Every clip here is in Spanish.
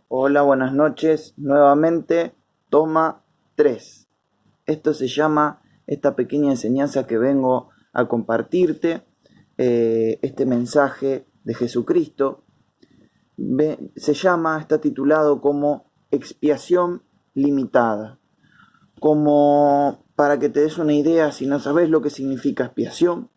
Hola, buenas noches. Nuevamente, toma 3. Esto se llama, esta pequeña enseñanza que vengo a compartirte, este mensaje de Jesucristo, está titulado como expiación limitada. Como para que te des una idea, si no sabes lo que significa expiación,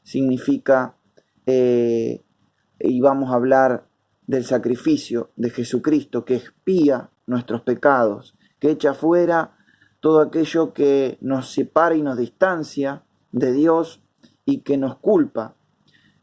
significa, y vamos a hablar del sacrificio de Jesucristo que expía nuestros pecados, que echa fuera todo aquello que nos separa y nos distancia de Dios y que nos culpa.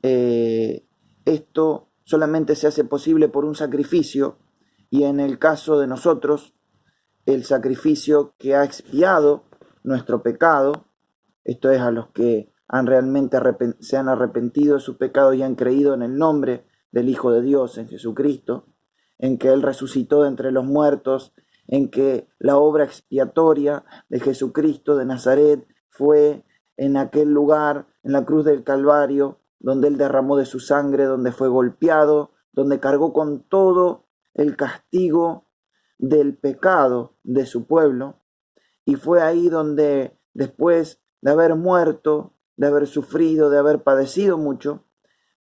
Esto solamente se hace posible por un sacrificio, y en el caso de nosotros, el sacrificio que ha expiado nuestro pecado, esto es, a los que se han arrepentido de sus pecados y han creído en el nombre del Hijo de Dios, en Jesucristo, en que Él resucitó de entre los muertos, en que la obra expiatoria de Jesucristo de Nazaret fue en aquel lugar, en la cruz del Calvario, donde Él derramó de su sangre, donde fue golpeado, donde cargó con todo el castigo del pecado de su pueblo, y fue ahí donde, después de haber muerto, de haber sufrido, de haber padecido mucho,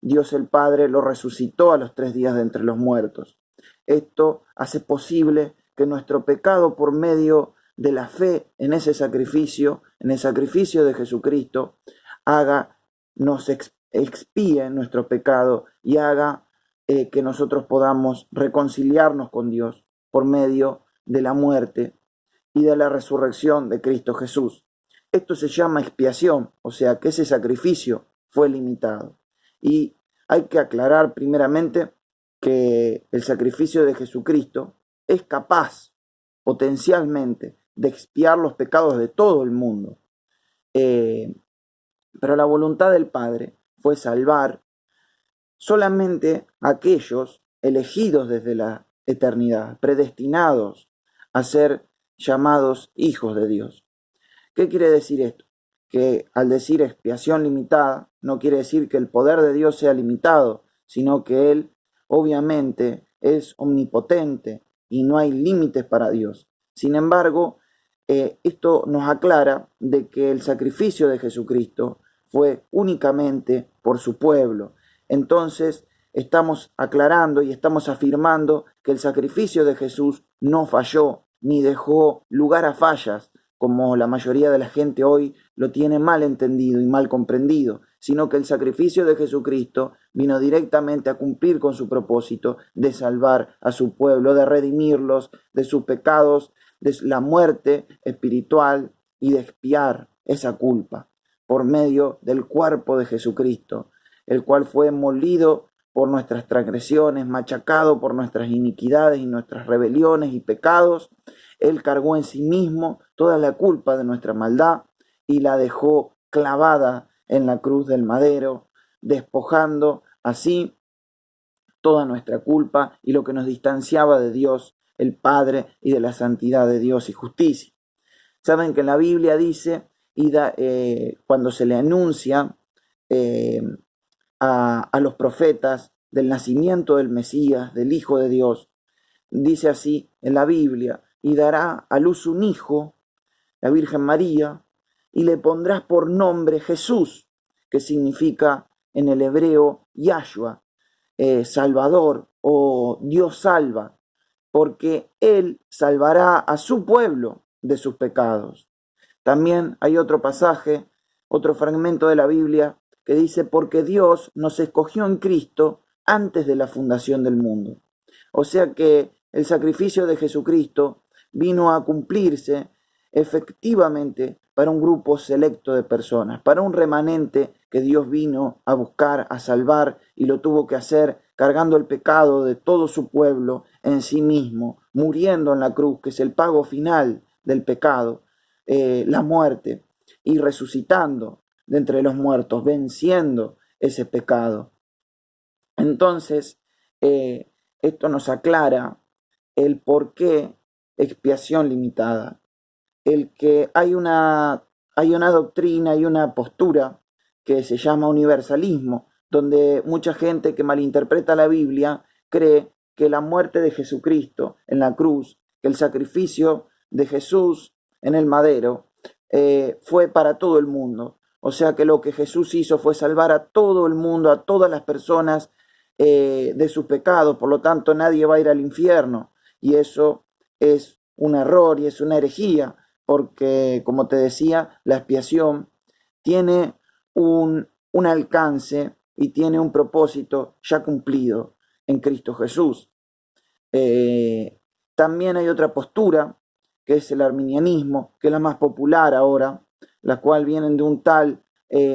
Dios el Padre lo resucitó a los 3 días de entre los muertos. Esto hace posible que nuestro pecado, por medio de la fe en ese sacrificio, en el sacrificio de Jesucristo, nos expíe nuestro pecado y haga que nosotros podamos reconciliarnos con Dios por medio de la muerte y de la resurrección de Cristo Jesús. Esto se llama expiación, o sea que ese sacrificio fue limitado. Y hay que aclarar primeramente que el sacrificio de Jesucristo es capaz potencialmente de expiar los pecados de todo el mundo. Pero la voluntad del Padre fue salvar solamente a aquellos elegidos desde la eternidad, predestinados a ser llamados hijos de Dios. ¿Qué quiere decir esto? Que al decir expiación limitada, no quiere decir que el poder de Dios sea limitado, sino que Él obviamente es omnipotente y no hay límites para Dios. Sin embargo, esto nos aclara de que el sacrificio de Jesucristo fue únicamente por su pueblo. Entonces, estamos aclarando y estamos afirmando que el sacrificio de Jesús no falló ni dejó lugar a fallas, como la mayoría de la gente hoy lo tiene mal entendido y mal comprendido, sino que el sacrificio de Jesucristo vino directamente a cumplir con su propósito de salvar a su pueblo, de redimirlos de sus pecados, de la muerte espiritual y de expiar esa culpa por medio del cuerpo de Jesucristo, el cual fue molido por nuestras transgresiones, machacado por nuestras iniquidades y nuestras rebeliones y pecados. Él cargó en sí mismo toda la culpa de nuestra maldad y la dejó clavada en la cruz del madero, despojando así toda nuestra culpa y lo que nos distanciaba de Dios, el Padre, y de la santidad de Dios y justicia. Saben que en la Biblia dice, cuando se le anuncia eh, a los profetas del nacimiento del Mesías, del Hijo de Dios, dice así en la Biblia: y dará a luz un hijo, la Virgen María, y le pondrás por nombre Jesús, que significa en el hebreo Yahshua, Salvador o Dios salva, porque Él salvará a su pueblo de sus pecados. También hay otro pasaje, otro fragmento de la Biblia que dice: porque Dios nos escogió en Cristo antes de la fundación del mundo. O sea que el sacrificio de Jesucristo vino a cumplirse efectivamente para un grupo selecto de personas, para un remanente que Dios vino a buscar, a salvar, y lo tuvo que hacer cargando el pecado de todo su pueblo en sí mismo, muriendo en la cruz, que es el pago final del pecado, la muerte, y resucitando de entre los muertos, venciendo ese pecado. Entonces, esto nos aclara el por qué expiación limitada. El que hay una doctrina y una postura que se llama universalismo, donde mucha gente que malinterpreta la Biblia cree que la muerte de Jesucristo en la cruz, que el sacrificio de Jesús en el madero fue para todo el mundo. O sea que lo que Jesús hizo fue salvar a todo el mundo, a todas las personas de sus pecados. Por lo tanto, nadie va a ir al infierno. Y eso es un error y es una herejía, porque, como te decía, la expiación tiene un alcance y tiene un propósito ya cumplido en Cristo Jesús. También hay otra postura, que es el arminianismo, que es la más popular ahora, la cual viene de un tal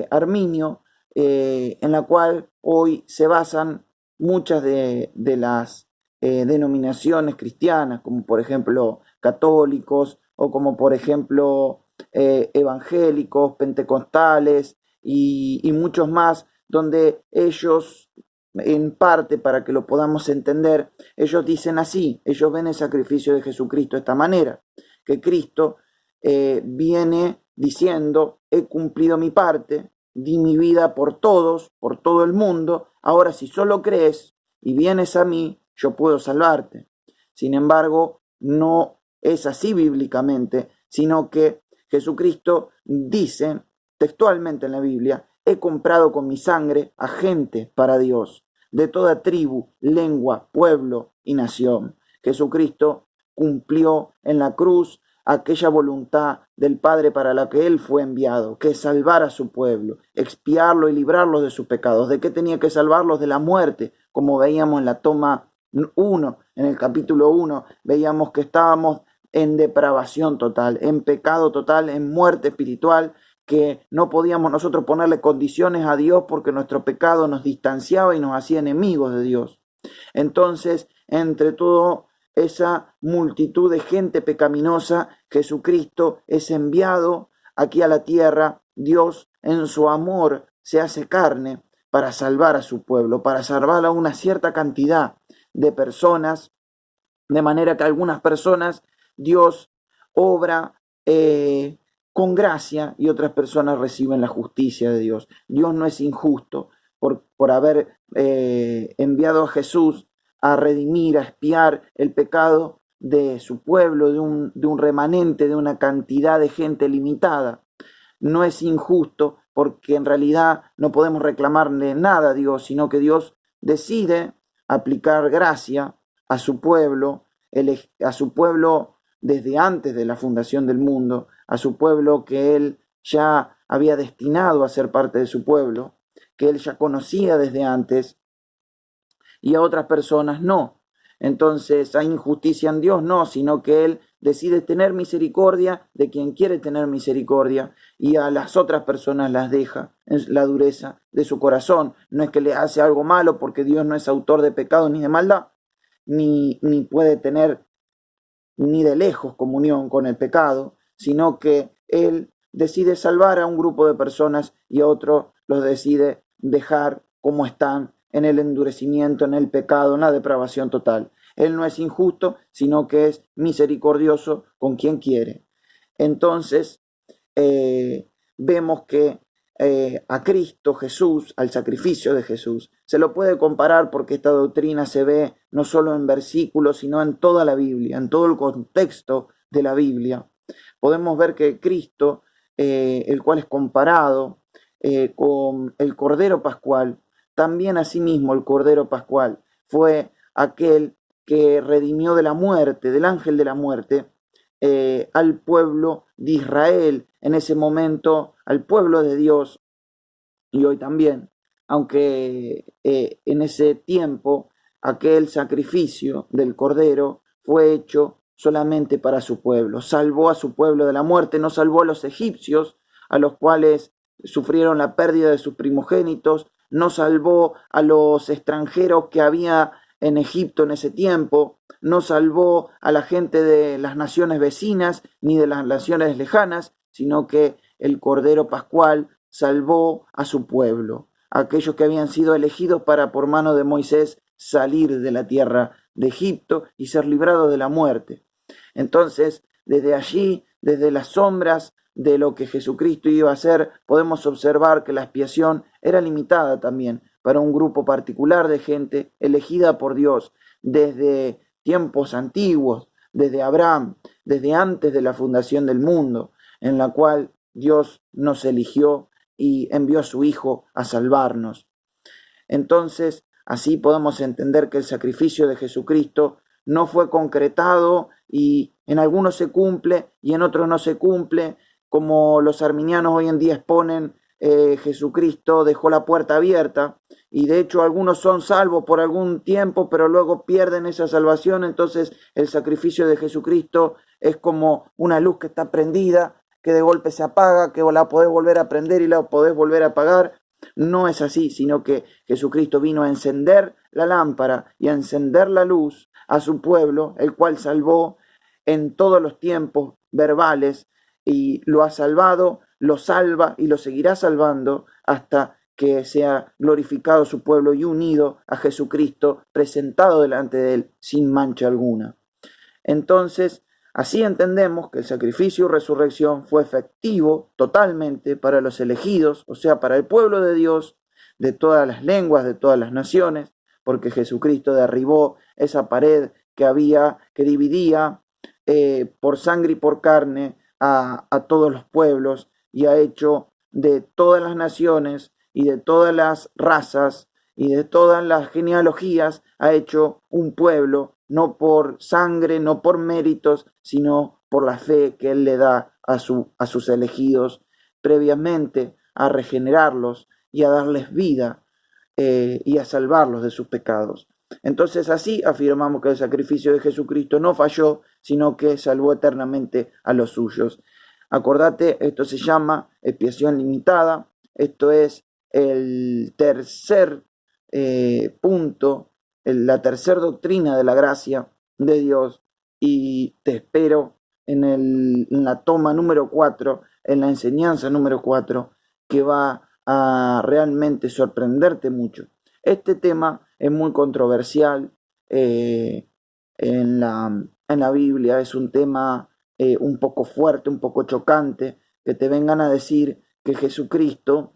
Arminio, en la cual hoy se basan muchas de las denominaciones cristianas, como por ejemplo católicos, o como por ejemplo evangélicos, pentecostales y muchos más, donde ellos, en parte, para que lo podamos entender, ellos dicen así, ellos ven el sacrificio de Jesucristo de esta manera, que Cristo viene diciendo: he cumplido mi parte, di mi vida por todos, por todo el mundo, ahora si solo crees y vienes a mí, yo puedo salvarte. Sin embargo, no es así bíblicamente, sino que Jesucristo dice textualmente en la Biblia: he comprado con mi sangre a gente para Dios, de toda tribu, lengua, pueblo y nación. Jesucristo cumplió en la cruz aquella voluntad del Padre para la que Él fue enviado, que es salvar a su pueblo, expiarlo y librarlos de sus pecados. ¿De qué tenía que salvarlos? De la muerte, como veíamos en la toma 1, en el capítulo 1, veíamos que estábamos en depravación total, en pecado total, en muerte espiritual, que no podíamos nosotros ponerle condiciones a Dios porque nuestro pecado nos distanciaba y nos hacía enemigos de Dios. Entonces, entre toda esa multitud de gente pecaminosa, Jesucristo es enviado aquí a la tierra. Dios, en su amor, se hace carne para salvar a su pueblo, para salvar a una cierta cantidad de personas, de manera que algunas personas Dios obra con gracia y otras personas reciben la justicia de Dios. Dios no es injusto por haber enviado a Jesús a redimir, a expiar el pecado de su pueblo, de un remanente, de una cantidad de gente limitada. No es injusto porque en realidad no podemos reclamarle nada a Dios, sino que Dios decide aplicar gracia a su pueblo desde antes de la fundación del mundo, a su pueblo que Él ya había destinado a ser parte de su pueblo, que Él ya conocía desde antes, y a otras personas no. Entonces, ¿hay injusticia en Dios? No, sino que Él decide tener misericordia de quien quiere tener misericordia, y a las otras personas las deja en la dureza de su corazón. No es que le hace algo malo, porque Dios no es autor de pecado ni de maldad, ni puede tener ni de lejos comunión con el pecado, sino que Él decide salvar a un grupo de personas y a otros los decide dejar como están, en el endurecimiento, en el pecado, en la depravación total. Él no es injusto, sino que es misericordioso con quien quiere. Entonces, vemos que a Cristo Jesús, al sacrificio de Jesús, se lo puede comparar, porque esta doctrina se ve no solo en versículos, sino en toda la Biblia, en todo el contexto de la Biblia. Podemos ver que Cristo, el cual es comparado con el Cordero Pascual, también asimismo el Cordero Pascual fue aquel que redimió de la muerte, del ángel de la muerte, al pueblo de Israel, en ese momento al pueblo de Dios, y hoy también, aunque en ese tiempo aquel sacrificio del Cordero fue hecho solamente para su pueblo. Salvó a su pueblo de la muerte, no salvó a los egipcios, a los cuales sufrieron la pérdida de sus primogénitos, no salvó a los extranjeros que había en Egipto en ese tiempo, no salvó a la gente de las naciones vecinas ni de las naciones lejanas, sino que el Cordero Pascual salvó a su pueblo, a aquellos que habían sido elegidos para, por mano de Moisés, salir de la tierra de Egipto y ser librados de la muerte. Entonces, desde allí, desde las sombras de lo que Jesucristo iba a hacer, podemos observar que la expiación era limitada también para un grupo particular de gente elegida por Dios, desde tiempos antiguos, desde Abraham, desde antes de la fundación del mundo, en la cual Dios nos eligió y envió a su Hijo a salvarnos. Entonces, así podemos entender que el sacrificio de Jesucristo no fue concretado y en algunos se cumple y en otros no se cumple, como los arminianos hoy en día exponen. Jesucristo dejó la puerta abierta y de hecho algunos son salvos por algún tiempo, pero luego pierden esa salvación. Entonces el sacrificio de Jesucristo es como una luz que está prendida, que de golpe se apaga, que la podés volver a prender y la podés volver a apagar. No es así, sino que Jesucristo vino a encender la lámpara y a encender la luz a su pueblo, el cual salvó en todos los tiempos verbales y lo ha salvado, lo salva y lo seguirá salvando hasta que sea glorificado su pueblo y unido a Jesucristo, presentado delante de él sin mancha alguna. Entonces, así entendemos que el sacrificio y resurrección fue efectivo totalmente para los elegidos, o sea, para el pueblo de Dios, de todas las lenguas, de todas las naciones, porque Jesucristo derribó esa pared que dividía por sangre y por carne a todos los pueblos y ha hecho de todas las naciones y de todas las razas y de todas las genealogías, ha hecho un pueblo, no por sangre, no por méritos, sino por la fe que Él le da a sus elegidos previamente, a regenerarlos y a darles vida y a salvarlos de sus pecados. Entonces así afirmamos que el sacrificio de Jesucristo no falló, sino que salvó eternamente a los suyos. Acordate, esto se llama expiación limitada, esto es el tercer punto, la tercera doctrina de la gracia de Dios, y te espero en la toma número 4, en la enseñanza número 4, que va a realmente sorprenderte mucho. Este tema es muy controversial en la Biblia, es un tema un poco fuerte, un poco chocante, que te vengan a decir que Jesucristo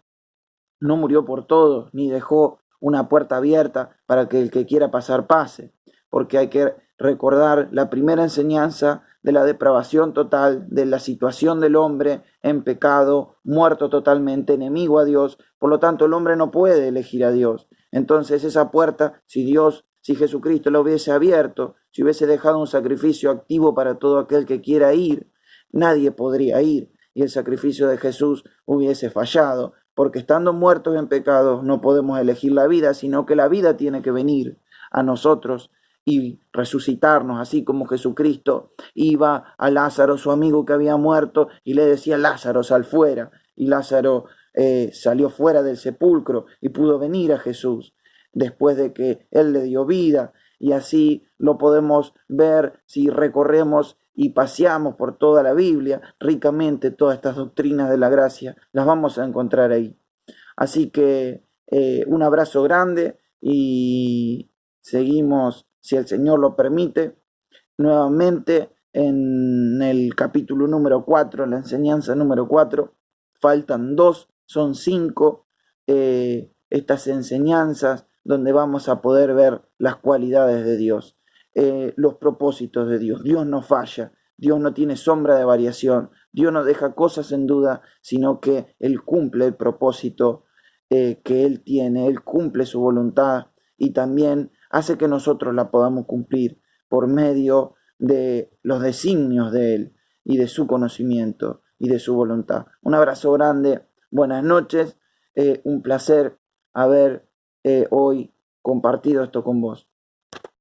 no murió por todos, ni dejó una puerta abierta para que el que quiera pasar pase, porque hay que recordar la primera enseñanza de la depravación total, de la situación del hombre en pecado, muerto totalmente, enemigo a Dios. Por lo tanto, el hombre no puede elegir a Dios. Entonces esa puerta, si Jesucristo la hubiese abierto, si hubiese dejado un sacrificio activo para todo aquel que quiera ir, nadie podría ir y el sacrificio de Jesús hubiese fallado, porque estando muertos en pecados no podemos elegir la vida, sino que la vida tiene que venir a nosotros y resucitarnos, así como Jesucristo iba a Lázaro, su amigo que había muerto, y le decía: Lázaro, sal fuera, y Lázaro salió fuera del sepulcro y pudo venir a Jesús después de que Él le dio vida. Y así lo podemos ver si recorremos y paseamos por toda la Biblia. Ricamente todas estas doctrinas de la gracia las vamos a encontrar ahí. Así que un abrazo grande y seguimos, si el Señor lo permite, nuevamente en el capítulo número 4, en la enseñanza número 4. Faltan 2, son 5 estas enseñanzas donde vamos a poder ver las cualidades de Dios, los propósitos de Dios. Dios no falla, Dios no tiene sombra de variación, Dios no deja cosas en duda, sino que Él cumple el propósito que Él tiene, Él cumple su voluntad y también hace que nosotros la podamos cumplir por medio de los designios de Él y de su conocimiento y de su voluntad. Un abrazo grande, buenas noches, un placer haber hoy compartido esto con vos.